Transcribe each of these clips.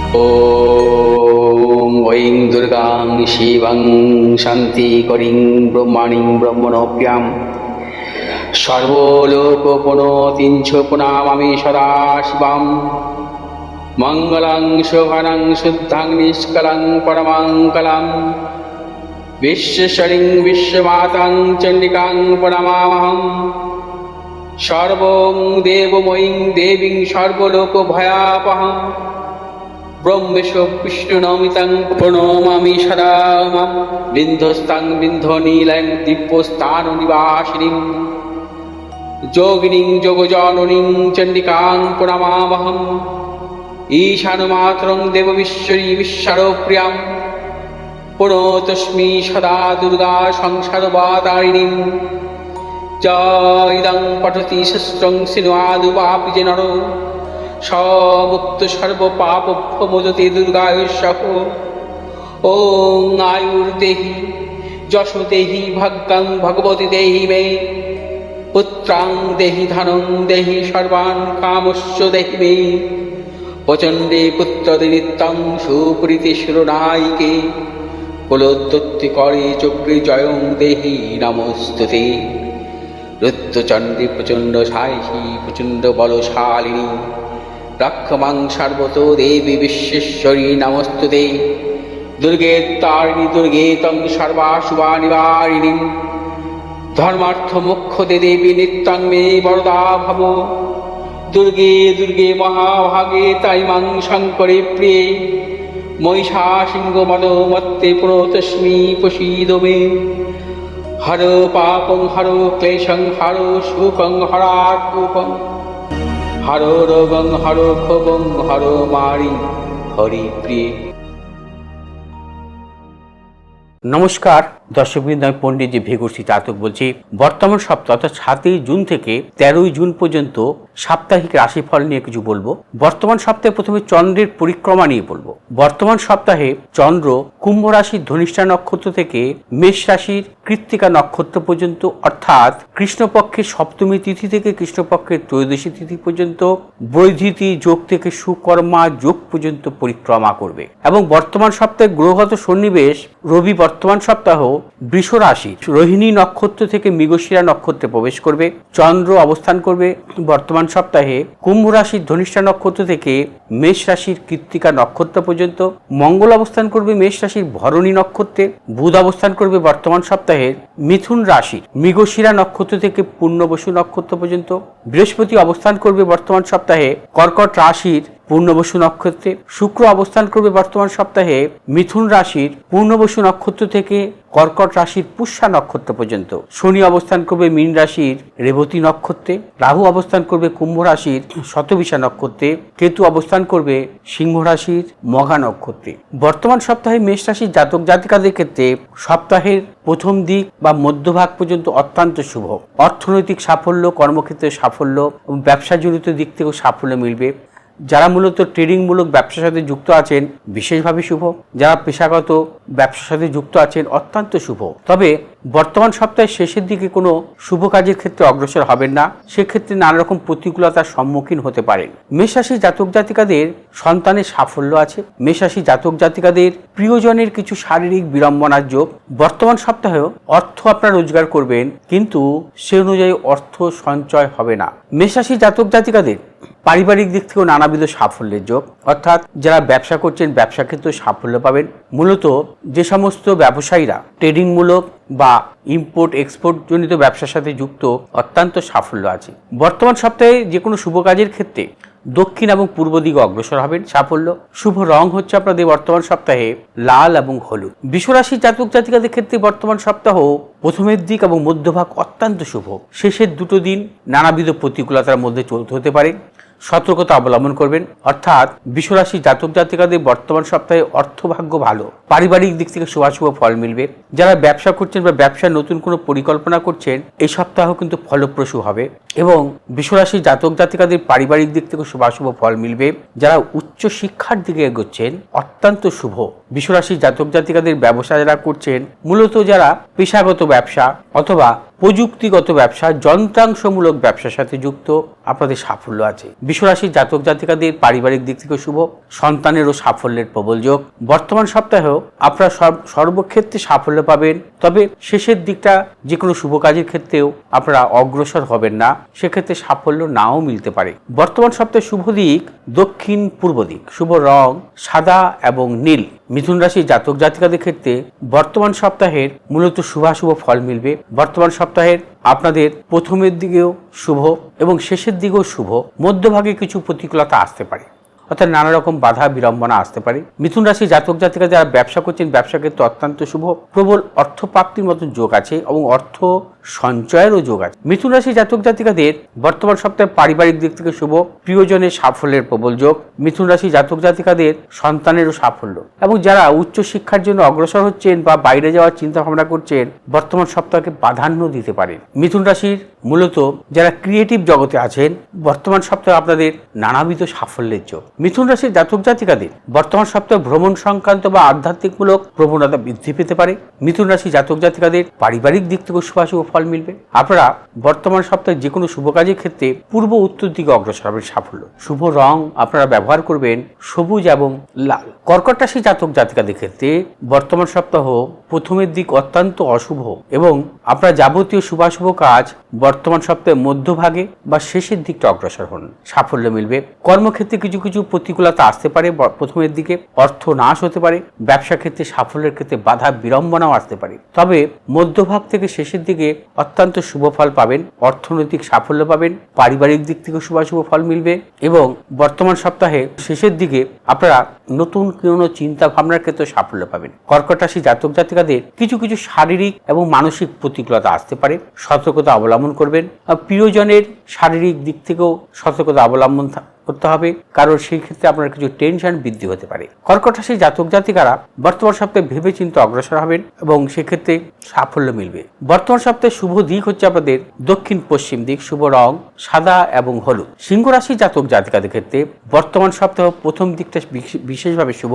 ॐ ऐं दुर्गां शिवं शान्तिकरीं ब्रह्माणीं ब्रह्मणोऽप्यां सर्वलोकपुनोतिं च पुनामामि सदा शिवां मङ्गलं शोभनं शुद्धं निष्कलं परमङ्गलं विश्वेश्वरीं विश्वमातां चण्डिकां प्रणमामहम् सर्वं देवमयीं देवीं सर्वलोकभयापहं ब्रह्मेशो विष्णुनमितं प्रणमामि सदा मां बिन्धस्तां बिन्धनीलं दिव्यस्थाननिवासिनीं योगिनीं योगजननीं चण्डिकां प्रणमामहम् ईशानमात्रं देवविश्वरी विश्वप्रियां प्रणतोऽस्मि सदा दुर्गा संसारवातारिणीं इदं पठति शस्त्रं सिन्वादुवापि च नरो स मुक्त सर्वपापभ्यो मोदते दुर्गायुष्यः। ॐ आयुर्देहि यशो देहि भाग्यं भगवती देहि मे पुत्रां देहि धनं देहि सर्वान् कामश्च देहि मे प्रचण्डे पुत्रदे नित्यं सुप्रीति शिरोनायिके कुलोत्पत्तिकरे चक्रे जयं देहि नमोस्तुते। रुद्रचण्डे प्रचण्ड सायिषी प्रचण्ड बलशालिनी रक्षमां सर्वतो देवी विश्वेश्वरी नमोस्तुते। दुर्गे तारिणी दुर्गे तं सर्वाशुभानिवारिणीं धर्मार्थ मोक्षदे देवी नित्यं मे वरदा भव। दुर्गे दुर्गे महाभागे ताइमां शङ्करे प्रिये महिषासिंहमदोमत्ते प्रणतोऽस्मि प्रसीद मे। हरो पापं हरो क्लेशं हरो शोकं हरात्मकं हरो रोगं हरो क्षोभं हरो मारि हरिप्रिये। নমস্কার দর্শকবৃন্দ, আমি পণ্ডিতজি ভেগুরসি চাতক বলছি। বর্তমান সপ্তাহ অর্থাৎ 7ই জুন থেকে 13ই জুন পর্যন্ত সাপ্তাহিক রাশিফল নিয়ে কিছু বলবো। বর্তমান সপ্তাহে প্রথমে চন্দ্রের পরিক্রমা নিয়ে বলবো। বর্তমান সপ্তাহে চন্দ্র কুম্ভ রাশির ধনিষ্ঠা নক্ষত্র থেকে মেষ রাশির কৃত্তিকা নক্ষত্র পর্যন্ত অর্থাৎ কৃষ্ণপক্ষের সপ্তমী তিথি থেকে কৃষ্ণপক্ষের ত্রয়োদশী তিথি পর্যন্ত বৈধিতি যোগ থেকে সুকর্মা যোগ পর্যন্ত পরিক্রমা করবে। এবং বর্তমান সপ্তাহে গ্রহগত সন্নিবেশ রবি বর্তমান সপ্তাহ বৃষ রাশির রোহিণী নক্ষত্র থেকে মৃগশিরা নক্ষত্রে প্রবেশ করবে। চন্দ্র অবস্থান করবে বর্তমান সপ্তাহে কুম্ভ রাশির ধনিষ্ঠা নক্ষত্র থেকে মেষ রাশির কৃত্তিকা নক্ষত্র পর্যন্ত। মঙ্গল অবস্থান করবে মেষ রাশির ভরণী নক্ষত্রে। বুধ অবস্থান করবে বর্তমান সপ্তাহে মিথুন রাশির মৃগশিরা নক্ষত্র থেকে পূর্ণবসু নক্ষত্র পর্যন্ত। বৃহস্পতি অবস্থান করবে বর্তমান সপ্তাহে কর্কট রাশির পূর্ণবসু নক্ষত্রে। শুক্র অবস্থান করবে বর্তমান সপ্তাহে মিথুন রাশির পূর্ণবসু নক্ষত্র থেকে কর্কট রাশির পুষ্যা নক্ষত্র পর্যন্ত। শনি অবস্থান করবে মীন রাশির রেবতী নক্ষত্রে। রাহু অবস্থান করবে কুম্ভ রাশির শতবিশা নক্ষত্রে। কেতু অবস্থান করবে সিংহ রাশির মঘা নক্ষত্রে। বর্তমান সপ্তাহে মেষ রাশির জাতক জাতিকাদের ক্ষেত্রে সপ্তাহের প্রথম দিক বা মধ্যভাগ পর্যন্ত অত্যন্ত শুভ। অর্থনৈতিক সাফল্য, কর্মক্ষেত্রে সাফল্য এবং ব্যবসা জনিত দিক থেকেও সাফল্য মিলবে। যারা মূলত ট্রেডিংমূলক ব্যবসার সাথে যুক্ত আছেন বিশেষভাবে শুভ। যারা পেশাগত ব্যবসার সাথে যুক্ত আছেন অত্যন্ত শুভ। তবে বর্তমান সপ্তাহের শেষের দিকে কোনো শুভ কাজের ক্ষেত্রে অগ্রসর হবেন না, সেক্ষেত্রে নানা রকম প্রতিকূলতার সম্মুখীন হতে পারেন। মেষরাশি জাতক জাতিকাদের সন্তানের সাফল্য আছে। মেষরাশি জাতক জাতিকাদের প্রিয়জনের কিছু শারীরিক বিড়ম্বনার যোগ। বর্তমান সপ্তাহেও অর্থ আপনারা রোজগার করবেন, কিন্তু সে অনুযায়ী অর্থ সঞ্চয় হবে না। মেষরাশি জাতক জাতিকাদের পারিবারিক দিক থেকেও নানাবিধ সাফল্যের যোগ, অর্থাৎ যারা ব্যবসা করছেন ব্যবসা ক্ষেত্রেও সাফল্য পাবেন। মূলত যে সমস্ত ব্যবসায়ীরা ট্রেডিংমূলক বা ইম্পোর্ট এক্সপোর্ট জনিত ব্যবসার সাথে যুক্ত অত্যন্ত সাফল্য আছে। বর্তমান সপ্তাহে যে কোনো শুভ কাজের ক্ষেত্রে দক্ষিণ এবং পূর্ব দিকে অগ্রসর হবেন সাফল্য। শুভ রং হচ্ছে আপনাদের বর্তমান সপ্তাহে লাল এবং হলুদ। বৃষরাশির জাতক জাতিকাদের ক্ষেত্রে বর্তমান সপ্তাহ প্রথমের দিক এবং মধ্যভাগ অত্যন্ত শুভ। শেষের দুটো দিন নানাবিধ প্রতিকূলতার মধ্যে চলতে হতে পারে। সতর্কতা অবলম্বন করবেন। অর্থাৎ বৃষরাশি জাতক জাতিকাদের বর্তমান সপ্তাহে অর্থভাগ্য ভালো, পারিবারিক দিক থেকে শুভাশুভ ফল মিলবে। যারা ব্যবসা করছেন বা ব্যবসার নতুন কোনো পরিকল্পনা করছেন এই সপ্তাহ কিন্তু ফলপ্রসূ হবে এবং বৃষরাশি জাতক জাতিকাদের পারিবারিক দিক থেকে শুভাশুভ ফল মিলবে। যারা উচ্চ শিক্ষার দিকে এগোচ্ছেন অত্যন্ত শুভ। বৃষরাশি জাতক জাতিকাদের ব্যবসা যারা করছেন, মূলত যারা পেশাগত ব্যবসা অথবা প্রযুক্তিগত ব্যবসা, যন্ত্রাংশমূলক ব্যবসার সাথে যুক্ত আপনাদের সাফল্য আছে। বিশ্বরাশির জাতক জাতিকাদের পারিবারিক দিক থেকে শুভ, সন্তানেরও সাফল্যের প্রবল যোগ। বর্তমান সপ্তাহেও আপনারা সর্বক্ষেত্রে সাফল্য পাবেন, তবে শেষের দিকটা যে কোনো শুভ কাজের ক্ষেত্রেও আপনারা অগ্রসর হবেন না, সেক্ষেত্রে সাফল্য নাও মিলতে পারে। বর্তমান সপ্তাহে শুভ দিক দক্ষিণ পূর্ব দিক, শুভ রং সাদা এবং নীল। মিথুন রাশির জাতক জাতিকাদের ক্ষেত্রে বর্তমান সপ্তাহের মূলত শুভাশুভ ফল মিলবে। বর্তমান সপ্তাহের আপনাদের প্রথমের দিকেও শুভ এবং শেষের দিকেও শুভ, মধ্যভাগে কিছু প্রতিকূলতা আসতে পারে, অর্থাৎ নানা রকম বাধা বিড়ম্বনা আসতে পারে। মিথুন রাশির জাতক জাতিকা যারা ব্যবসা করছেন, ব্যবসা ক্ষেত্রে অত্যন্ত শুভ, প্রবল অর্থ প্রাপ্তির মতন যোগ আছে এবং অর্থ সঞ্চয়েরও যোগ আছে। মিথুন রাশির জাতক জাতিকাদের বর্তমান সপ্তাহে পারিবারিক দিক থেকে শুভ, প্রিয়জনের সাফল্যের প্রবল যোগ। মিথুন রাশির জাতক জাতিকাদের সন্তানেরও সাফল্য, এবং যারা উচ্চ শিক্ষার জন্য অগ্রসর হচ্ছেন বা বাইরে যাওয়ার চিন্তা ভাবনা করছেন, বর্তমান সপ্তাহকে প্রাধান্য দিতে পারেন। মিথুন রাশির মূলত যারা ক্রিয়েটিভ জগতে আছেন, বর্তমান সপ্তাহে আপনাদের নানাবিধ সাফল্যের যোগ। মিথুন রাশির জাতক জাতিকাদের বর্তমান সপ্তাহে ভ্রমণ সংক্রান্ত বা আধ্যাত্মিকমূলক প্রবণতা বৃদ্ধি পেতে পারে। মিথুন রাশি জাতক জাতিকাদের পারিবারিক দিক থেকে শুভাশুভ ফল মিলবে। আপনারা বর্তমান সপ্তাহে যে কোনো শুভ কাজের ক্ষেত্রে পূর্ব উত্তর দিকে অগ্রসর হবেন সাফল্য। শুভ রং আপনারা ব্যবহার করবেন সবুজ এবং লাল। কর্কট রাশি জাতক জাতিকাদের ক্ষেত্রে বর্তমান সপ্তাহ প্রথমের দিক অত্যন্ত অশুভ, এবং আপনারা যাবতীয় শুভাশুভ কাজ বর্তমান সপ্তাহে মধ্যভাগে বা শেষের দিকটা অগ্রসর হন, সাফল্য মিলবে। কর্মক্ষেত্রে কিছু কিছু প্রতিকূলতা আসতে পারে প্রথমের দিকে, অর্থ নাশ হতে পারে, ব্যবসা ক্ষেত্রে সাফল্যের ক্ষেত্রে বাধা বিড়ম্বনাও আসতে পারে, তবে মধ্যভাগ থেকে শেষের দিকে অত্যন্ত শুভ ফল পাবেন, অর্থনৈতিক সাফল্য পাবেন, পারিবারিক দিক থেকে শুভাশুভ ফল মিলবে, এবং বর্তমান সপ্তাহে শেষের দিকে আপনারা নতুন কোনো চিন্তা ভাবনার ক্ষেত্রে সাফল্য পাবেন। কর্কট রাশি জাতক জাতিকাদের কিছু কিছু শারীরিক এবং মানসিক প্রতিকূলতা আসতে পারে, সতর্কতা অবলম্বন করবেন। প্রিয়জনের শারীরিক দিক থেকেও সতর্কতা অবলম্বন করতে হবে, কারণ সেই ক্ষেত্রে আপনার কিছু টেনশন বৃদ্ধি হতে পারে। কর্কট রাশি জাতক জাতিকারা বর্তমান সপ্তাহে ভেবে চিন্তে অগ্রসর হবেন এবং সেক্ষেত্রে সাফল্য মিলবে। বর্তমান সপ্তাহে শুভ দিক হচ্ছে আপনাদের দক্ষিণ পশ্চিম দিক, শুভ রং সাদা এবং হলুদ। সিংহ রাশি জাতক জাতিকাদের ক্ষেত্রে বর্তমান সপ্তাহ প্রথম দিকটা বিশেষভাবে শুভ,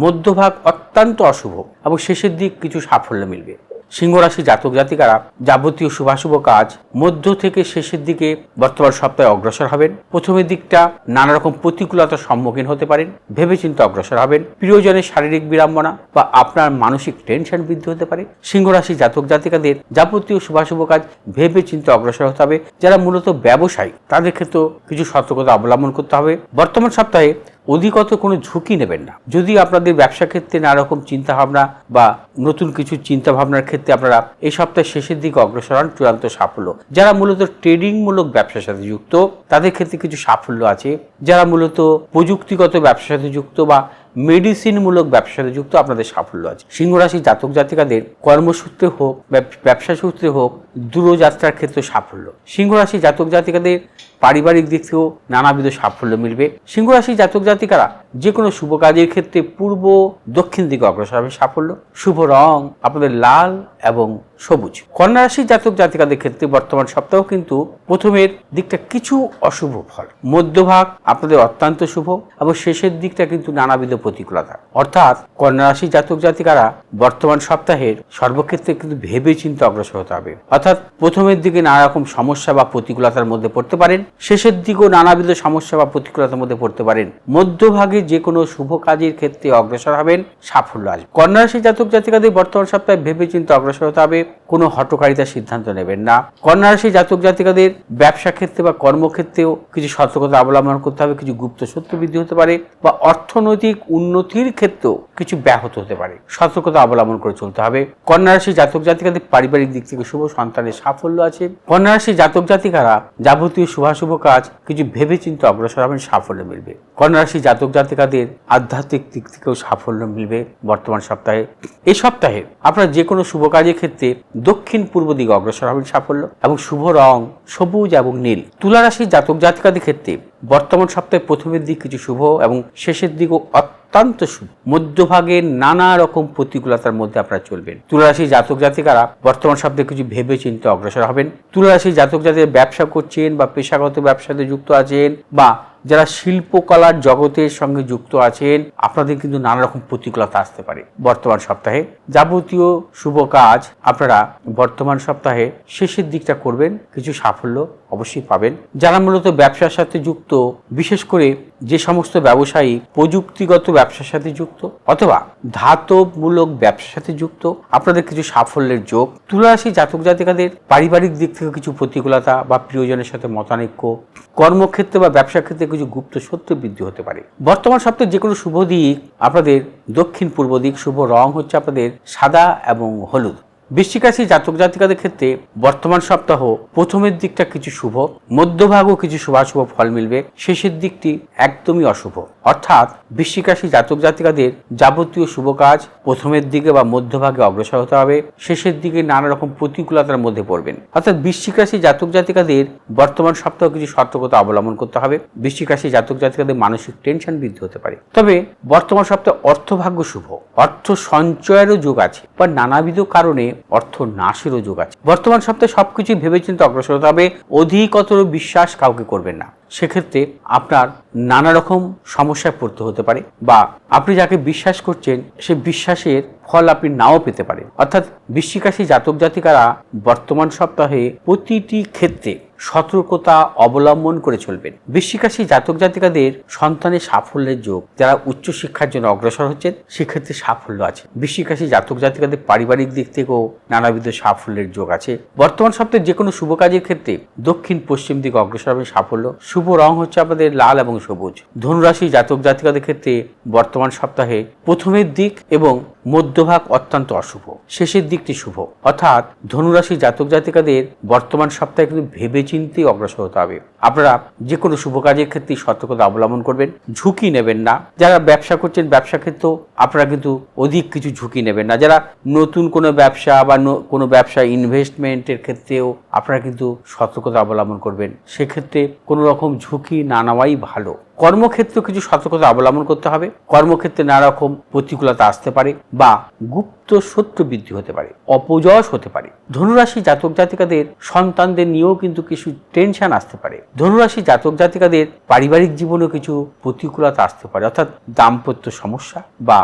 মধ্যভাগ অত্যন্ত অশুভ এবং শেষের দিক কিছু সাফল্য মিলবে। সিংহ রাশি জাতক জাতিকারা যাবতীয় শুভাশুভ কাজ মধ্য থেকে শেষের দিকে বর্তমান সপ্তাহে অগ্রসর হবেন। প্রথমের দিকটা নানা রকম প্রতিকূলতার সম্মুখীন হতে পারেন, ভেবেচিন্তে অগ্রসর হবেন। প্রিয়জনের শারীরিক বিড়ম্বনা বা আপনার মানসিক টেনশন বৃদ্ধি হতে পারে। সিংহ রাশি জাতক জাতিকাদের যাবতীয় শুভাশুভ কাজ ভেবেচিন্তে অগ্রসর হতে হবে। যারা মূলত ব্যবসায়ী, তাদের ক্ষেত্রেও কিছু সতর্কতা অবলম্বন করতে হবে। বর্তমান সপ্তাহে অধিকত কোনো ঝুঁকি নেবেন না। যদি আপনাদের ব্যবসা ক্ষেত্রে নানা রকম চিন্তাভাবনা বা নতুন কিছু চিন্তাভাবনার ক্ষেত্রে আপনারা এই সপ্তাহের শেষের দিকে অগ্রসর হন, চূড়ান্ত সাফল্য। যারা মূলত ট্রেডিংমূলক ব্যবসার সাথে যুক্ত, তাদের ক্ষেত্রে কিছু সাফল্য আছে। যারা মূলত প্রযুক্তিগত ব্যবসার সাথে যুক্ত বা মেডিসিনমূলক ব্যবসার সাথে যুক্ত, আপনাদের সাফল্য আছে। সিংহ রাশি জাতক জাতিকাদের কর্মসূত্রে হোক, ব্যবসা সূত্রে হোক, দূরযাত্রার ক্ষেত্রে সাফল্য। সিংহ রাশি জাতক জাতিকাদের পারিবারিক দিক থেকেও নানাবিধ সাফল্য মিলবে। সিংহ রাশি জাতক জাতিকারা যে কোনো শুভ কাজের ক্ষেত্রে পূর্ব দক্ষিণ দিকে অগ্রসর হবে সাফল্য। শুভ রং আপনাদের লাল এবং সবুজ। কন্যা রাশি জাতক জাতিকাদের ক্ষেত্রে বর্তমান সপ্তাহ কিন্তু প্রথমের দিকটা কিছু অশুভ ফল, মধ্যভাগ আপনাদের অত্যন্ত শুভ এবং শেষের দিকটা কিন্তু নানাবিধ প্রতিকূলতা। অর্থাৎ কন্যা রাশি জাতক জাতিকারা বর্তমান সপ্তাহের সর্বক্ষেত্রে কিন্তু ভেবে চিন্তে অগ্রসর হতে হবে। অর্থাৎ প্রথমের দিকে নানা রকম সমস্যা বা প্রতিকূলতার মধ্যে পড়তে পারেন, শেষের দিকেও নানাবিধ সমস্যা বা প্রতিকূলতার মধ্যে পড়তে পারেন। মধ্যভাগে যে কোনো শুভ কাজের ক্ষেত্রে অগ্রসর হবেন, সাফল্য আসবে। কন্যা রাশি জাতক জাতিকাদের বর্তমান সপ্তাহে ভেবে চিন্তে অগ্রসর হতে হবে, কোনো হঠকারিতার সিদ্ধান্ত নেবেন না। কন্যা রাশি জাতক জাতিকাদের ব্যবসা ক্ষেত্রে বা কর্মক্ষেত্রেও কিছু সতর্কতা অবলম্বন করতে হবে, কিছু গুপ্ত শত্রু বৃদ্ধি হতে পারে বা অর্থনৈতিক উন্নতির ক্ষেত্রেও কিছু ব্যাহত হতে পারে, সতর্কতা অবলম্বন করে চলতে হবে। কন্যা রাশি জাতক জাতিকাদের পারিবারিক দিক থেকে শুভ, সন্তানের সাফল্য আছে। কন্যা রাশি জাতক জাতিকারা যাবতীয় শুভাশুভ কাজ কিছু ভেবে চিন্তে অগ্রসর হবেন, সাফল্য মিলবে। কন্যা রাশি জাতক জাতিকাদের আধ্যাত্মিক দিক থেকেও সাফল্য মিলবে বর্তমান সপ্তাহে। এই সপ্তাহে আপনারা যে কোনো শুভ কাজের ক্ষেত্রে দক্ষিণ পূর্ব দিকে অগ্রসর হবেন, সাফল্য এবং শুভ রং সবুজ এবং নীল। তুলা রাশি জাতক জাতিকাদের ক্ষেত্রে বর্তমান সপ্তাহে প্রথমের দিক কিছু শুভ এবং শেষের দিকও অত্যন্ত শুভ, মধ্যভাগে নানা রকম প্রতিকূলতার মধ্যে আপনারা চলবেন। তুলা রাশি জাতক জাতিকারা বর্তমান সপ্তাহে কিছু ভেবে চিন্তে অগ্রসর হবেন। তুলা রাশি জাতক জাতিকা ব্যবসা করছেন বা পেশাগত ব্যবসাতে যুক্ত আছেন বা যারা শিল্পকলার জগতের সঙ্গে যুক্ত আছেন আপনাদের কিন্তু নানা রকম প্রতিকূলতা আসতে পারে বর্তমান সপ্তাহে। যাবতীয় শুভ কাজ আপনারা বর্তমান সপ্তাহে শেষের দিকটা করবেন, কিছু সাফল্য অবশ্যই পাবেন। যারা মূলত ব্যবসার সাথে যুক্ত, বিশেষ করে যে সমস্ত ব্যবসায়ী প্রযুক্তিগত ব্যবসার সাথে যুক্ত অথবা ধাতবমূলক ব্যবসার সাথে যুক্ত, আপনাদের কিছু সাফল্যের যোগ। তুলা রাশি জাতক জাতিকাদের পারিবারিক দিক থেকে কিছু প্রতিকূলতা বা প্রিয়জনের সাথে মতানৈক্য, কর্মক্ষেত্রে বা ব্যবসা ক্ষেত্রে কিছু গুপ্ত সত্য বৃদ্ধি হতে পারে। বর্তমান সপ্তাহে যে কোনো শুভ দিক আপনাদের দক্ষিণ পূর্ব দিক, শুভ রং হচ্ছে আপনাদের সাদা এবং হলুদ। বৃশ্চিক রাশি জাতক জাতিকাদের ক্ষেত্রে বর্তমান সপ্তাহ প্রথমের দিকটা কিছু শুভ, মধ্যভাগও কিছু শুভাশুভ ফল মিলবে, শেষের দিকটি একদমই অশুভ। অর্থাৎ বৃশ্চিক রাশি জাতক জাতিকাদের যাবতীয় শুভ কাজ প্রথমের দিকে বা মধ্যভাগে অগ্রসর হতে হবে, শেষের দিকে নানা রকম প্রতিকূলতার মধ্যে পড়বেন। অর্থাৎ বৃশ্চিক রাশি জাতক জাতিকাদের বর্তমান সপ্তাহ কিছু সতর্কতা অবলম্বন করতে হবে। বৃশ্চিক রাশি জাতক জাতিকাদের মানসিক টেনশন বৃদ্ধি হতে পারে। তবে বর্তমান সপ্তাহে অর্থভাগ্য শুভ, অর্থ সঞ্চয়েরও যোগ আছে বা নানাবিধ কারণে অর্থ নাশেরও যোগ আছে। বর্তমান সপ্তাহে সবকিছু ভেবেচিন্তে অগ্রসর হতে হবে, অধিকতর বিশ্বাস কাউকে করবেন না, সেক্ষেত্রে আপনার নানা রকম সমস্যায় পড়তে হতে পারে বা আপনি যাকে বিশ্বাস করছেন সে বিশ্বাসের ফল আপনি নাও পেতে পারেন। অর্থাৎ বৃশ্চিক রাশি জাতক জাতিকারা বর্তমান সপ্তাহে প্রতিটি ক্ষেত্রে সতর্কতা অবলম্বন করে চলবেন। বৃশ্চিক রাশি জাতক জাতিকাদের সন্তানের সাফল্যের যোগ, যারা উচ্চশিক্ষার জন্য অগ্রসর হচ্ছেন সেক্ষেত্রে সাফল্য আছে। বৃশ্চিক রাশি জাতক জাতিকাদের পারিবারিক দিক থেকেও নানাবিধ সাফল্যের যোগ আছে। বর্তমান সপ্তাহে যে কোনো শুভ কাজের ক্ষেত্রে দক্ষিণ পশ্চিম দিকে অগ্রসর হবে সাফল্য। শুভ রং হচ্ছে আপনাদের লাল এবং সবুজ। ধনুরাশি জাতক জাতিকাদের ক্ষেত্রে বর্তমান সপ্তাহে প্রথমের দিক এবং মধ্যভাগ অত্যন্ত অশুভ, শেষের দিকটি শুভ। অর্থাৎ ধনুরাশি জাতক জাতিকাদের বর্তমান সপ্তাহে কিন্তু ভেবে চিন্তে অগ্রসর হতে হবে। আপনারা যে কোনো শুভ কাজের ক্ষেত্রে সতর্কতা অবলম্বন করবেন, ঝুঁকি নেবেন না। যারা ব্যবসা করছেন ব্যবসা ক্ষেত্রেও আপনারা কিন্তু অধিক কিছু ঝুঁকি নেবেন না। যারা নতুন কোনো ব্যবসা বা কোনো ব্যবসা ইনভেস্টমেন্টের ক্ষেত্রেও আপনারা কিন্তু সতর্কতা অবলম্বন করবেন, সেক্ষেত্রে কোনো রকম ঝুঁকি না নেওয়াই ভালো। কর্মক্ষেত্রে কিছু সতর্কতা অবলম্বন করতে হবে। কর্মক্ষেত্রে নানা রকম প্রতিকূলতা আসতে পারে বা গুপ্ত শত্রু বৃদ্ধি হতে পারে, অপযশ হতে পারে। ধনুরাশি জাতক জাতিকাদের সন্তানদের নিয়েও কিন্তু কিছু টেনশন আসতে পারে। ধনুরাশি জাতক জাতিকাদের পারিবারিক জীবনেও কিছু প্রতিকূলতা আসতে পারে, অর্থাৎ দাম্পত্য সমস্যা বা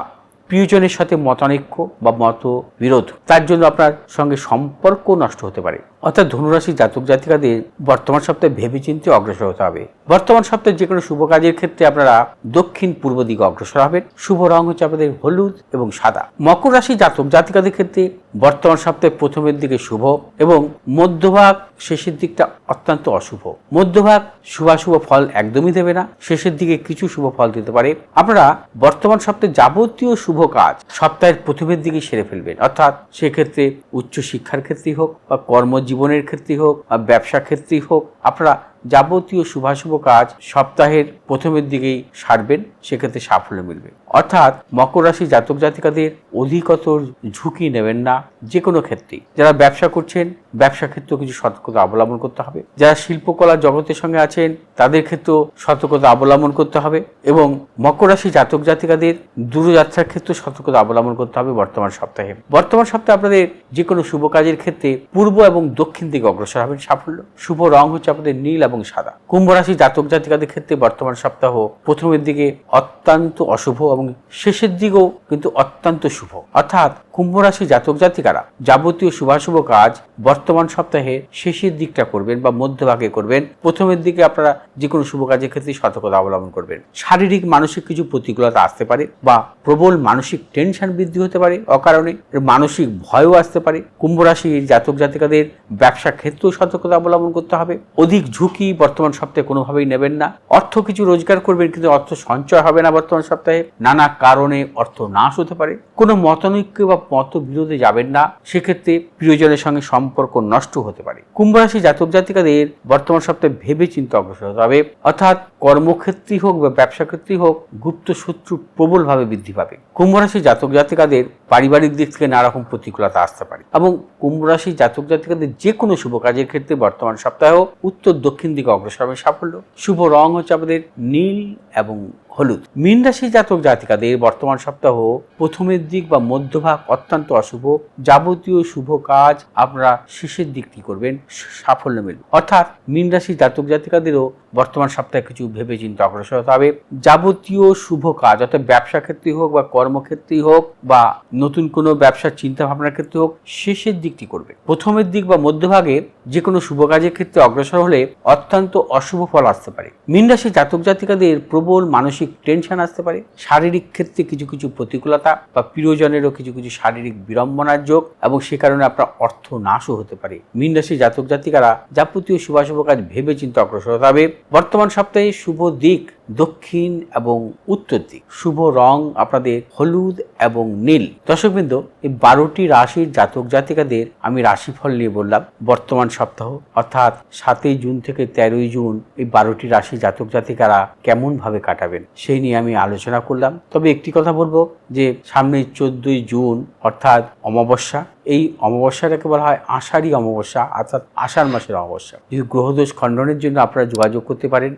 প্রিয়জনের সাথে মতানৈক্য বা মতবিরোধ, তার জন্য আপনার সঙ্গে সম্পর্ক নষ্ট হতে পারে। অর্থাৎ ধনুরাশি জাতক জাতিকাদের বর্তমান সপ্তাহে ভেবেচিন্তে অগ্রসর হতে হবে। বর্তমান সপ্তাহে যে কোনো শুভ কাজের ক্ষেত্রে আপনারা দক্ষিণ পূর্ব দিকে অগ্রসর হবেন। শুভ রং হচ্ছে আপনাদের হলুদ এবং সাদা। মকর রাশি জাতক জাতিকাদের ক্ষেত্রে বর্তমান সপ্তাহে প্রথমের দিকে শুভ এবং মধ্যভাগ শেষের দিকটা অত্যন্ত অশুভ। মধ্যভাগ শুভাশুভ ফল একদমই দেবে না, শেষের দিকে কিছু শুভ ফল দিতে পারে। আপনারা বর্তমান সপ্তাহে যাবতীয় শুভ কাজ সপ্তাহের প্রথমের দিকে সেরে ফেলবেন। অর্থাৎ সেক্ষেত্রে উচ্চশিক্ষার ক্ষেত্রেই হোক বা কর্মজীবনের ক্ষেত্রেই হোক বা ব্যবসা ক্ষেত্রেই হোক, আপনারা যাবতীয় শুভাশুভ কাজ সপ্তাহের প্রথমের দিকেই সারবেন, সেক্ষেত্রে সাফল্য মিলবে। অর্থাৎ মকর রাশি জাতক জাতিকাদের অধিকতর ঝুঁকি নেবেন না যে কোনো ক্ষেত্রেই। যারা ব্যবসা করছেন ব্যবসা ক্ষেত্রেও কিছু সতর্কতা অবলম্বন করতে হবে। যারা শিল্পকলা জগতের সঙ্গে আছেন তাদের ক্ষেত্রেও সতর্কতা অবলম্বন করতে হবে এবং মকর রাশি জাতক জাতিকাদের দূরযাত্রার ক্ষেত্রে সতর্কতা অবলম্বন করতে হবে বর্তমান সপ্তাহে। বর্তমান সপ্তাহে আপনাদের যে কোনো শুভ কাজের ক্ষেত্রে পূর্ব এবং দক্ষিণ দিকে অগ্রসর হবেন সাফল্য। শুভ রং হচ্ছে আপনাদের নীল এবং সাদা। কুম্ভ রাশি জাতক জাতিকাদের ক্ষেত্রে বর্তমান সপ্তাহ প্রথমের দিকে অত্যন্ত অশুভ এবং শেষের দিকেও কিন্তু অত্যন্ত শুভ। অর্থাৎ কুম্ভ রাশি জাতক জাতিকারা যাবতীয় শুভাশুভ কাজ বর্তমান সপ্তাহে শেষের দিকটা করবেন বা মধ্যভাগে করবেন। প্রথমের দিকে আপনারা যে কোনো শুভ কাজের ক্ষেত্রে সতর্কতা অবলম্বন করবেন। শারীরিক মানসিক কিছু প্রতিকূলতা আসতে পারে বা প্রবল মানসিক টেনশন বৃদ্ধি হতে পারে, অকারণে মানসিক ভয়ও আসতে পারে। কুম্ভ রাশি জাতক জাতিকাদের ব্যবসা ক্ষেত্রেও সতর্কতা অবলম্বন করতে হবে। অধিক ঝুঁকি বর্তমান সপ্তাহে কোনোভাবেই নেবেন না। অর্থ কিছু রোজগার করবেন কিন্তু অর্থ সঞ্চয় হবে না বর্তমান সপ্তাহে, নানা কারণে অর্থ নাশ হতে পারে। কোনো মতানৈক্য বা মতবিরোধে যাবেন না, সেক্ষেত্রে প্রিয়জনের সঙ্গে সম্পর্ক নষ্ট হতে পারে। কুম্ভ রাশি জাতক জাতিকাদের বর্তমান সপ্তাহে ভেবে চিন্তে অগ্রসর হতে হবে। অর্থাৎ কর্মক্ষেত্রেই হোক বা ব্যবসা ক্ষেত্রেই হোক গুপ্ত শত্রু প্রবলভাবে বৃদ্ধি পাবে। কুম্ভ রাশি জাতক জাতিকাদের পারিবারিক দিক থেকে নানা রকম প্রতিকূলতা আসতে পারে এবং কুম্ভ রাশি জাতক জাতিকাদের যে কোনো শুভ কাজের ক্ষেত্রে বর্তমান সপ্তাহেও উত্তর দক্ষিণ দিকে অগ্রসর হবে সাফল্য। শুভ রং হচ্ছে আমাদের নীল এবং হলুদ। মীন রাশি জাতক জাতিকাদের বর্তমান সপ্তাহ প্রথমের দিক বা মধ্যভাগ অত্যন্ত অশুভ। যাবতীয় শুভ কাজ আপনারা শেষের দিকটি করবেন, সাফল্য মিলবে। অর্থাৎ মীন রাশি জাতক জাতিকাদেরও বর্তমান সপ্তাহে কিছু ভেবে চিন্তে অগ্রসর হতে হবে। যাবতীয় শুভ কাজ অর্থাৎ ব্যবসা ক্ষেত্রেই হোক বা কর্মক্ষেত্রেই হোক বা নতুন কোনো ব্যবসার চিন্তা ভাবনার ক্ষেত্রে হোক শেষের দিকটি করবে। প্রথমের দিক বা মধ্যভাগে যে কোনো শুভ কাজের ক্ষেত্রে অগ্রসর হলে অত্যন্ত অশুভ ফল আসতে পারে। মীন রাশি জাতক জাতিকাদের প্রবল মানসিক টেনশন আসতে পারে। শারীরিক ক্ষেত্রে কিছু কিছু প্রতিকূলতা বা প্রিয়জনেরও কিছু কিছু শারীরিক বিড়ম্বনার যোগ এবং সে কারণে আপনার অর্থ নাশও হতে পারে। মীন রাশি জাতক জাতিকারা যাবতীয় শুভাশুভ কাজ ভেবে চিন্তে অগ্রসর হতে হবে। বর্তমান সপ্তাহে শুভ দিক দক্ষিণ এবং উত্তর দিক। শুভ রং আপনাদের হলুদ এবং নীল। দর্শকবৃন্দ, এই 12টি রাশির জাতক জাতিকাদের আমি রাশিফল নিয়ে বললাম। বর্তমান সপ্তাহ অর্থাৎ 7 জুন থেকে 13 জুন এই 12টি রাশি জাতক জাতিকারা কেমন ভাবে কাটাবেন সেই নিয়ে আমি আলোচনা করলাম। তবে একটি কথা বলবো যে সামনে 14 জুন অর্থাৎ অমাবস্যা, এই অমাবস্যাটাকে বলা হয় আষাঢ়ী অমাবস্যা অর্থাৎ আষাঢ় মাসের অমাবস্যা। যদি গ্রহদোষ খণ্ডনের জন্য আপনারা যোগাযোগ করতে পারেন,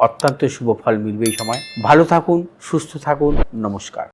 অত্যন্ত শুভ ফল মিলবে এই সময়। ভালো থাকুন, সুস্থ থাকুন, নমস্কার।